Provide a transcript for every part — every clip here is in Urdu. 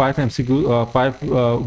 5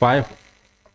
5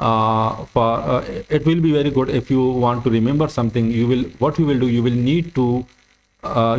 it will be very good if you want to remember something. What you will do, you will need to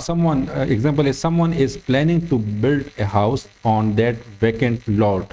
someone, example is someone is planning to build a house on that vacant lot.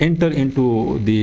enter into the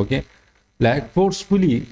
okay, like forcefully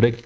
break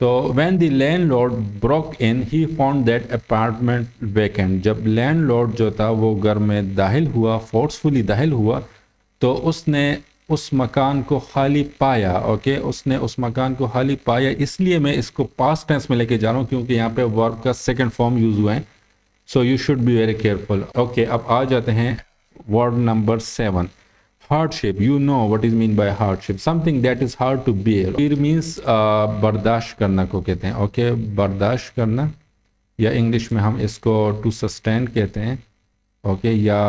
تو when the landlord broke in he found that apartment vacant. جب لینڈ لارڈ جو تھا وہ گھر میں داخل ہوا، فورسفلی داخل ہوا، تو اس نے اس مکان کو خالی پایا. اوکے، اس نے اس مکان کو خالی پایا. اس لیے میں اس کو پاسٹ ٹینس میں لے کے جا رہا ہوں کیونکہ یہاں پہ ورب کا سیکنڈ فارم یوز ہوا ہے. So you should be very careful. Okay, اب آ جاتے ہیں word number 7. Hardship. You know what is mean by hardship, something that is hard to bear. Bear means برداشت کرنا کو کہتے ہیں. اوکے، برداشت کرنا، یا انگلش میں ہم اس کو ٹو سسٹین کہتے ہیں. اوکے، یا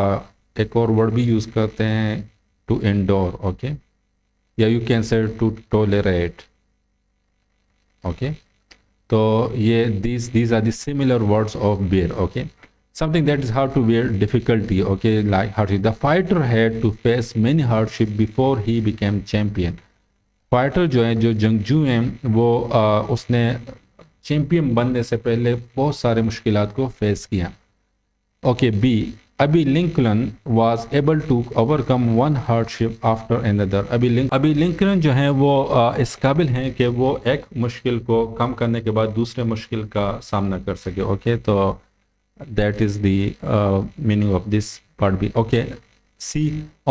ایک اور ورڈ بھی یوز کرتے ہیں ٹو انڈور. اوکے، یا you can say to tolerate. Okay, تو یہ these are the similar words of bear. Okay, something that is hard to bear, difficulty. Okay, like hardship. The fighter had to face many hardship before he became champion. Fighter جو ہیں، جو جنگجو ہیں، وہ اس نے چیمپئن بننے سے پہلے بہت سارے مشکلات کو فیس کیا. Okay, B. ابھی Lincoln was able to overcome one hardship after another. ابھی لنکلن جو ہیں وہ اس قابل ہیں کہ وہ ایک مشکل کو کم کرنے کے بعد دوسرے مشکل کا سامنا کر سکے. اوکے، تو that is the meaning of this part B. Okay, C.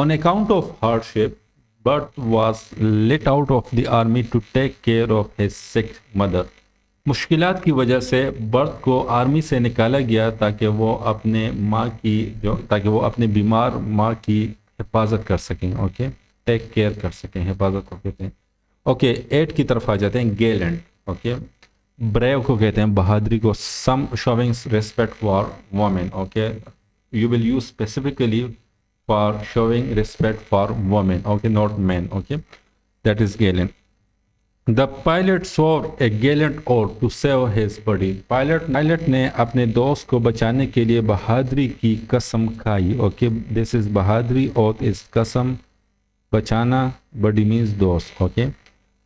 On account of hardship, Bert was let out of the army to take care of his sick mother. مشکلات کی وجہ سے برت کو آرمی سے نکالا گیا تاکہ وہ اپنے اپنے بیمار ماں کی حفاظت کر سکیں. اوکے، ٹیک کیئر کر سکیں، حفاظت کو کہتے ہیں. اوکے، 8 کی طرف آ جاتے ہیں. گیلنٹ. اوکے، بریو کو کہتے ہیں بہادری کو. Some showing respect for women. Okay, you will use specifically for showing respect for women. Okay, not men. Okay, that is gallant. The pilot showed a gallant اور to save his body. Pilot نے اپنے دوست کو بچانے کے لیے بہادری کی قسم کھائی. اوکے، دس از بہادری اور اس قسم بچانا. باڈی مینز دوست. اوکے،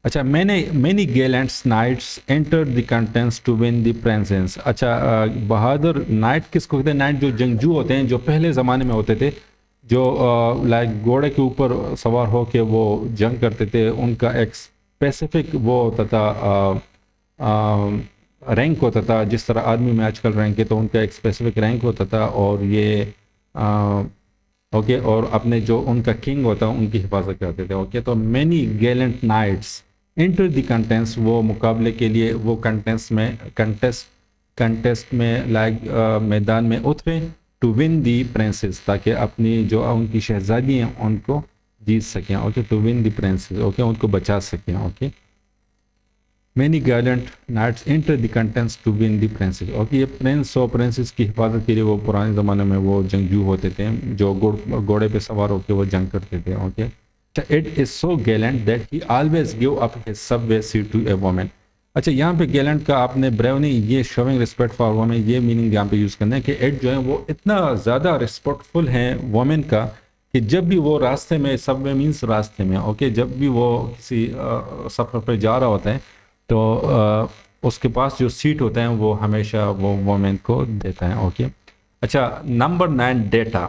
اچھا، many گیلنٹس nights enter the contests to win دی پرنسنس. اچھا، بہادر نائٹ کس کو کہتے ہیں؟ نائٹ جو جنگجو ہوتے ہیں، جو پہلے زمانے میں ہوتے تھے، جو لائک گھوڑے کے اوپر سوار ہو کے وہ جنگ کرتے تھے. ان کا ایک اسپیسیفک وہ ہوتا تھا، رینک ہوتا تھا. جس طرح آرمی میں آج کل رینک ہے، تو ان کا ایک اسپیسیفک رینک ہوتا تھا. اور یہ اوکے، اور اپنے جو ان کا کنگ ہوتا ہے ان کی حفاظت کرتے تھے. اوکے، تو many gallant knights enter the contains, وہ مقابلے کے لیے وہ کنٹیسٹ میں لائک میدان میں اترے. ٹو ون دی پرنسز، تاکہ اپنی جو ان کی شہزادی ہیں ان کو جیت سکیں. Okay, to win the princess. Okay, ان کو بچا سکیں. Okay, many gallant knights enter the contests to win the princess. Okay, یہ پرنس اور پرنسز کی حفاظت کے لیے وہ پرانے زمانے میں وہ جنگجو ہوتے تھے جو گھوڑے پہ سوار ہو کے وہ جنگ کرتے تھے. Okay, It is so gallant that he always give up his subway seat to a woman. اچھا، یہاں پہ گیلنٹ کا آپ نے بریو نہیں، یہ شوئنگ ریسپیکٹ فار وومن، یہ میننگ یہاں پہ یوز کرنا ہے کہ ایڈ جو ہے وہ اتنا زیادہ ریسپیکٹفل ہیں وومن کا کہ جب بھی وہ راستے میں، سب وے مینس راستے میں، اوکے، جب بھی وہ کسی سفر پہ جا رہا ہوتا ہے تو اس کے پاس جو سیٹ ہوتا ہے وہ ہمیشہ وہ وومن کو دیتا ہے. اوکے، اچھا، نمبر 9. ڈیٹا.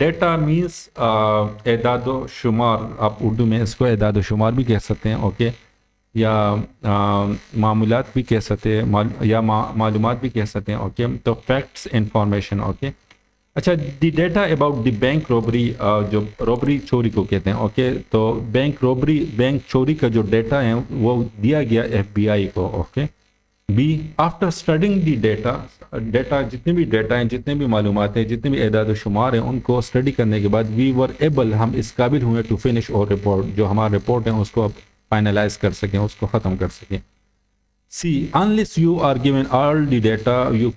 ڈیٹا مینس اعداد و شمار. آپ اردو میں اس کو اعداد و شمار بھی کہہ سکتے ہیں. اوکے، یا معمولات بھی کہہ سکتے ہیں، یا معلومات بھی کہہ سکتے ہیں. اوکے، تو فیکٹس، انفارمیشن. اوکے، اچھا، the data about the bank robbery, جو روبری چوری کو کہتے ہیں. اوکے، تو بینک چوری کا جو ڈیٹا ہے وہ دیا گیا FBI کو. Okay, B. After studying the data جتنے بھی ڈیٹا ہیں، جتنے بھی معلومات ہیں، جتنے بھی اعداد و شمار ہیں، ان کو اسٹڈی کرنے کے بعد وی ور ایبل، ہم اس قابل ہوئے ٹو فنش اور رپورٹ، جو ہمارا رپورٹ ہے اس کو فائنلائز کر سکیں، اس کو ختم کر سکیں. See. Unless you are given all the data you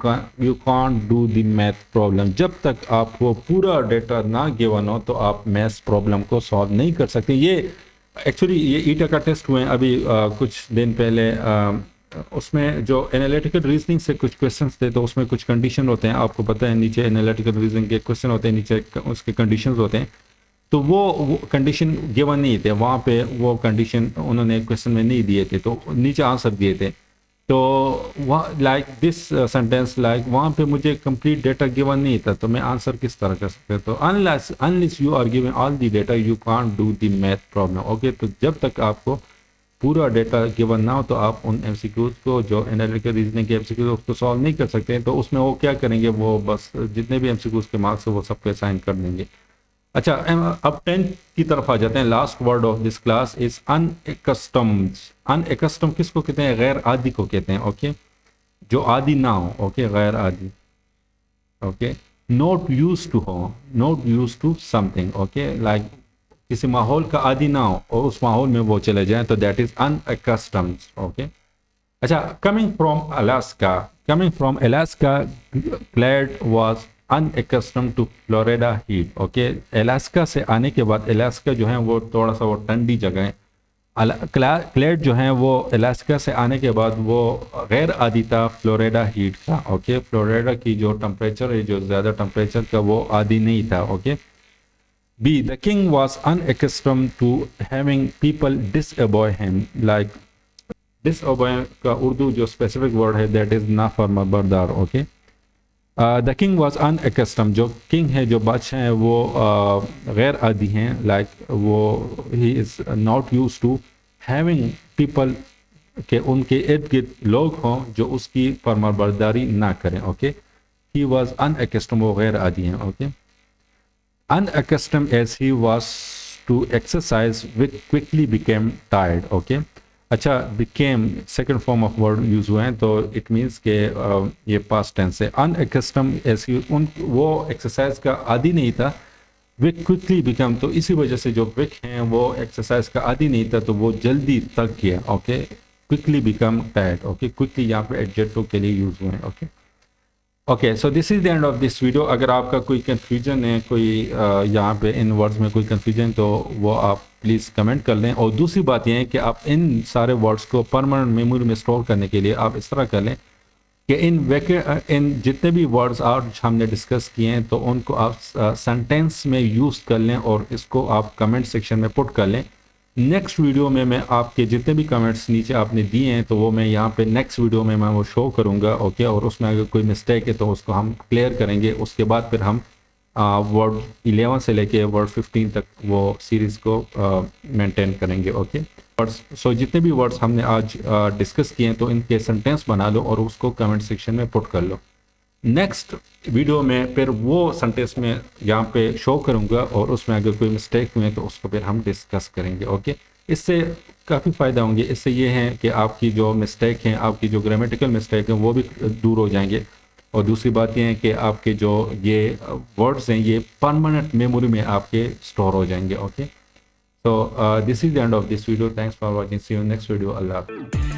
can't do the math problem. جب تک آپ کو پورا ڈیٹا نہ گیون ہو تو آپ میتھ پرابلم کو سالو نہیں کر سکتے. یہ ایکچولی یہ ایٹا کا ٹیسٹ ہوئے ابھی کچھ دن پہلے. اس میں جو انالیٹیکل ریزننگ سے کچھ کویشچنس تھے، تو اس میں کچھ کنڈیشن ہوتے ہیں. آپ کو پتہ ہے نیچے انالیٹیکل ریزننگ کے کویشچن ہوتے ہیں، نیچے اس کے کنڈیشنز ہوتے ہیں. تو وہ کنڈیشن گیون نہیں تھے وہاں پہ، وہ کنڈیشن انہوں نے کویشچن میں نہیں دیے تھے، تو نیچے آنسر دیے تھے. تو وہاں لائک دس سینٹینس لائک وہاں پہ مجھے کمپلیٹ ڈیٹا گیون نہیں تھا، تو میں آنسر کس طرح کر سکتا. تو unless you are given all the data you can't do the math problem. Okay, تو جب تک آپ کو پورا ڈیٹا گیون نہ ہو تو آپ ان ایم سی کیوز کو جو انالیٹیکل ریزننگ کے ایم سی کیوز اس کو سالو نہیں کر سکتے. تو اس میں وہ کیا کریں گے, وہ بس جتنے بھی ایم سی کیوز کے مارکس ہیں وہ سب کو اسائن کر دیں گے. اچھا اب 10 کی طرف آ جاتے ہیں. Last word of this class is unaccustomed. Unaccustomed کس کو کہتے ہیں؟ غیر عادی کو کہتے ہیں. اوکے, جو عادی نہ ہو. اوکے, غیر عادی. اوکے, نوٹ یوز ٹو ہو, not used to something. Okay, like کسی ماحول کا عادی نہ ہو اور اس ماحول میں وہ چلے جائیں تو دیٹ از ان ایکسٹمڈ. اوکے. اچھا, coming from Alaska. Coming from Alaska, clad was unaccustomed to Florida heat. Okay, Alaska سے آنے کے بعد, الاسکا جو ہے وہ تھوڑا سا وہ ٹھنڈی جگہ ہے. کلیڈ جو ہیں وہ الاسکا سے آنے کے بعد وہ غیر عادی تھا فلوریڈا ہیٹ کا. اوکے, فلوریڈا کی جو ٹمپریچر ہے, جو زیادہ ٹمپریچر کا, وہ عادی نہیں تھا. Okay. B, the king was unaccustomed to having people disobey him. like disobey کا اردو جو اسپیسیفک ورڈ ہے that is نافرما بردار. Okay. The king was unaccustomed. جو کنگ ہے, جو بادشاہ ہیں, وہ غیر عادی ہیں. لائک وہ ہی is not used to having people, کہ ان کے ارد گرد لوگ ہوں جو اس کی فرما برداری نہ کریں. اوکے, ہی واز ان ایکسٹم, وہ غیر عادی ہیں. Okay. Unaccustomed as he was to exercise which quickly became tired. Okay. اچھا, became second form of word use ہوئے ہیں تو اٹ مینس کہ یہ پاسٹ ٹینس ہے. ان ایکسٹم ایسی وہ ایکسرسائز کا عادی نہیں تھا. وک کوئکلی بیکم, تو اسی وجہ سے جو وک ہیں وہ ایکسرسائز کا عادی نہیں تھا تو وہ جلدی تک گیا. Okay, quickly become tired. Okay, quickly یہاں پہ ایڈجیکٹو کے لیے یوز ہوئے ہیں. Okay. Okay, so this is the end of this video. اگر آپ کا کوئی کنفیوژن ہے, کوئی یہاں پہ ان ورڈز میں کوئی کنفیوژن, تو وہ آپ پلیز کمنٹ کر لیں. اور دوسری بات یہ ہے کہ آپ ان سارے ورڈز کو پرماننٹ میموری میں اسٹور کرنے کے لیے آپ اس طرح کر لیں کہ ان جتنے بھی ورڈز آج ہم نے ڈسکس کیے ہیں تو ان کو آپ سینٹینس میں یوز کر لیں اور اس کو آپ کمنٹ سیکشن میں پٹ کر لیں. نیکسٹ ویڈیو میں آپ کے جتنے بھی کمنٹس نیچے آپ نے دیے ہیں تو وہ میں یہاں پہ نیکسٹ ویڈیو میں وہ شو کروں گا. اوکے, اور اس میں اگر کوئی مسٹیک ہے تو اس کو ہم کلیئر کریں گے. اس کے بعد پھر ہم ورڈ 11 سے لے کے ورڈ 15 تک وہ سیریز کو مینٹین کریں گے. اوکے. سو جتنے بھی ورڈز ہم نے آج ڈسکس کیے ہیں تو ان کے سینٹینس بنا لو اور اس کو کمنٹ سیکشن میں پٹ کر لو. نیکسٹ ویڈیو میں پھر وہ سینٹینس میں یہاں پہ شو کروں گا اور اس میں اگر کوئی مسٹیک ہوئے تو اس کو پھر ہم ڈسکس کریں گے. اوکے. اس سے کافی فائدہ ہوں گے. اس سے یہ ہے کہ آپ کی جو مسٹیک ہیں, آپ کی جو گرامیٹیکل مسٹیک ہیں, وہ بھی دور ہو جائیں گے. اور دوسری بات یہ ہے کہ آپ کے جو یہ ورڈز ہیں یہ پرماننٹ میموری میں آپ کے اسٹور ہو جائیں گے. Okay. So this is the end of this video. Thanks for watching. See you in next video. Allah Hafiz.